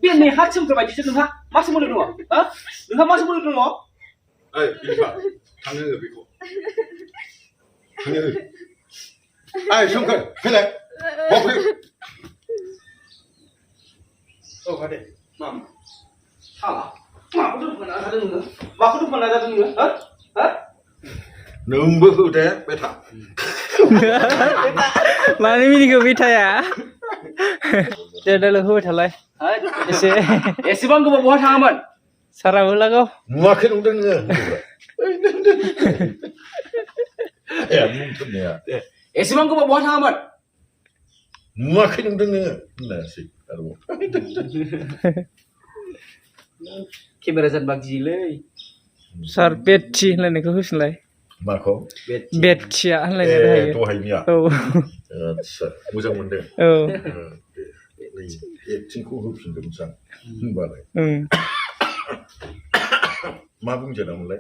बेनै हा सोमग्रोबायदिसो नोंहा मा सोमोन्दो दङ हो नोंहा मा सोमोन्दो दङ ओइ बिफा थांनो हो बेखौ थांनो हो ओइ सोमखोर फैलाय बावफै औ दे मा साला माखौ दोनखोना जादों नोङो माखौ दोनखोना जादों नोङो हो हो नोंबो हो दे बेथा माने मिनिखौ बेथाया दे दाल होबाय थालाय एसे एसेबां गोबाव बहा थाङामोन साराबो लागाव नुवाखै नंदों नोङो ए मुंथुमनाया एसेबां गोबाव बहा थाङामोन नुवाखै नंदों नोङो होननायसै आरोबाव केमेरा जानबा गियोलै सार बेटथि होनलायनायखौ होसनलाय माखौ बेटथिया होनलायनाय थायो दहायनिया औ आदसा मोजां मोनदों औ नै एक्टिंखौ होफिनदों सां होनबालाय मा बुंजेनामोनलाय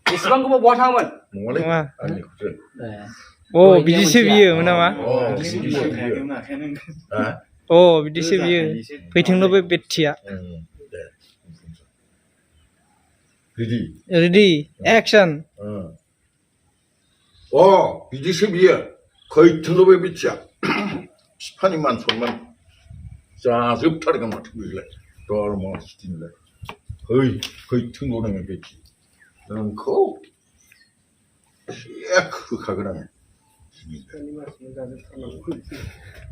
एसेबां गोबाव बहा थाङामोन नङालै नङा आंनिखौसो अ बिदिसो बियो नामा अ बिदिसो बियो फैथोंल' बे बेटथिया दे रेडि रेडि एक्सन अ बिदिसो बियो खैथोंल' बे बिथिया बिफानि मान सनमान जाजोबथारगोन माथो बेलाय दरमा सिटिनलाय है खैथोंल' नोङो बेथि नोंखौ एक होखागोन आङो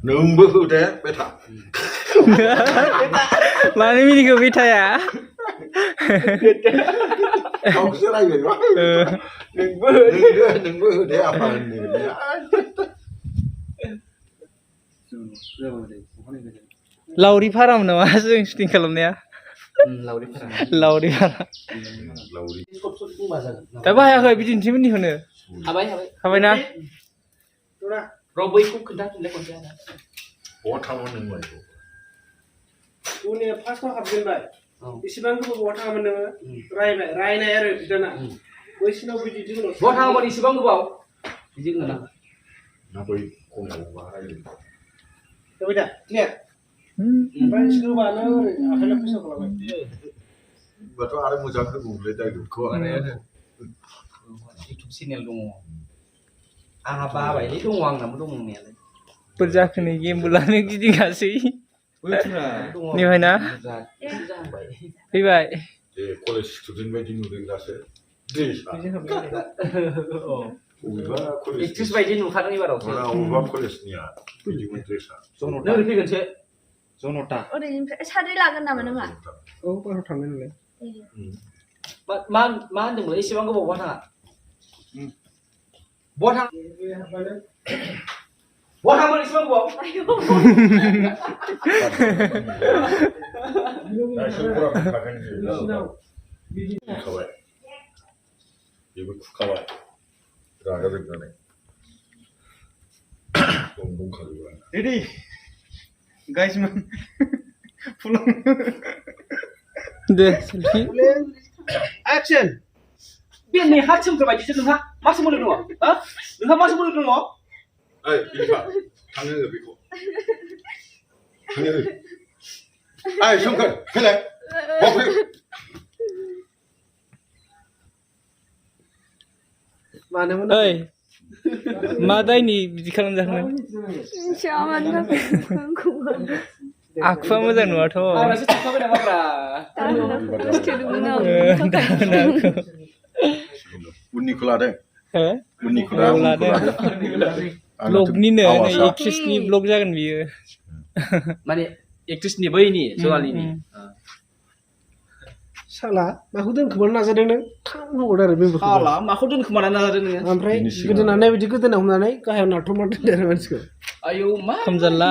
नोंबो हो दे बेथा माने मिनिखौ बेथाया गावसो रायबायबा नोंबो हो दे आफा लावरि फारामोन नामा जों शुटिं खालामनाया लावरि फारा लावरि दा बाहायाखै बिदिन्थि मोननिखौनो हाबाय हाबायना र' बैखौ खोन्थाफिनलाय खनसे बहा थाङोमोन नोंलाय उनि फार्स्टआव हाबजेनबाय इसेबां गोबाव बहा थाङामोन नोङो रायनाय आरो बिदाना बैसिनाव बिदि उनाव बहा थाङामोन इसेबां गोबाव बिदि होनगोन आं ना बै खमाव मा रायलायो जाबाय दा क्लियार ओमफ्राय सोबानो ओरै आखाइला फैसा खालामबाय होनबाथ' आरो मोजां होगौमोनलै डाइलगखौ इउटुब चेनेल दङ आंहा बाबायलै दङ आंनाबो दङ दंनायालाय बोर जाखोनै गेमबो लानो गिदिङासै निफ्रायना फैबाय दे कलेज स्टुडेन्ट बायदि नुदों दासो ड्रेसआ बबेबा कलेज एक्ट्रिस बायदि नुखादों एबारावसो बबेबा कलेजनिया बिदिमोन ड्रेसआ नों फैगोनसो जनता ओरैनिफ्राय सानै लागोन नामा नोंहा औ बाहेराव थांनाय नालाय मा होनदोंमोन एसेबां गोबाव बहा थाङा बहा थाङा बहा थाङामोन एसेबां गोबाव खुखाबाय बेबो खुखाबाय रागा जोंनानै दंखाजोबो रेडि गाइस मान फुलं दे सेल्फि एक्शन बेनै हा सोमग्रोबायदिसो नोंहा मा सोमोन्दो दङ हो नोंहा मा सोमोन्दो दङ ओइ बिफा थांनो हो बेखौ थांनो हो ओइ सोमखोर फैलाय बावफै मानोमोन ओइ मा दायनि बिदि खालामजाखो आखुआ मोजां नङाथ' आंनासो थांखाबाय नामाब्रा उननिखौ लादों हो उननिखौ लादों ब्लगनिनो नै एक्ट्रिसनि ब्लग जागोन बियो माने एक्ट्रिसनि बैनि जवालिनि साला माखौ दोनखोमानो नाजादों नों खालामहरदो आरो बेबो साला माखौ दोनखोमाना नाजादों नोङो ओमफ्राय गोदोनानै बिदि गोदोना हमनानै गाहायाव नारथुमना दोनदो आरो मानसिखौ आयौ मा खामजाल्ला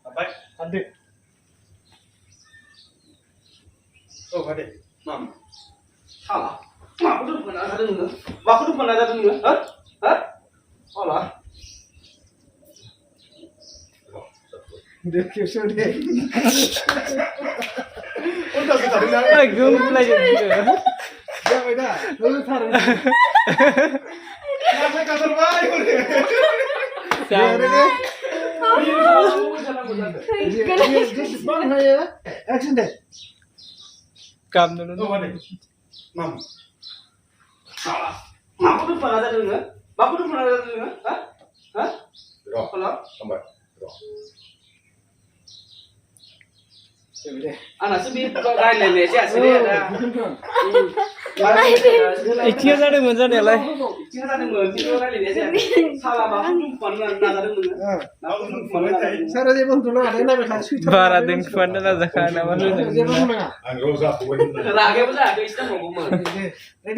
हाबाय हादो औ हादे साला माखौ दोनखोमाना नाजादों नोङो माखौ दोनखोमाना नाजादों नोङो हो हो साला दे खेबसेयाव दे जाबाय दा जेसेबां हायो एक्सन दे काम नुनो औ माने माम साला माखौथ' फोना जादों नोङो माखौथ' फोना जादों नोङो हा हा र' हेल' थांबाय र' आंनासो बे रायलायनाय जायासै दे आदा इथिया जादोंमोन जानायालाय इथिं जादोंमोन खिन्थु रायलायनाय जायाखै साला माखौथ' फोना नाजादों नोङो माखौथ' फोना जादों सारा जेबो होनथ'नो हादों नायबाय था सुइटार बारा दोनखुमानो नाजाखा नामा होनो आं र' जाथ'बाय होननानै रागायाबो जायाखै एसे नांबावगौमोन दे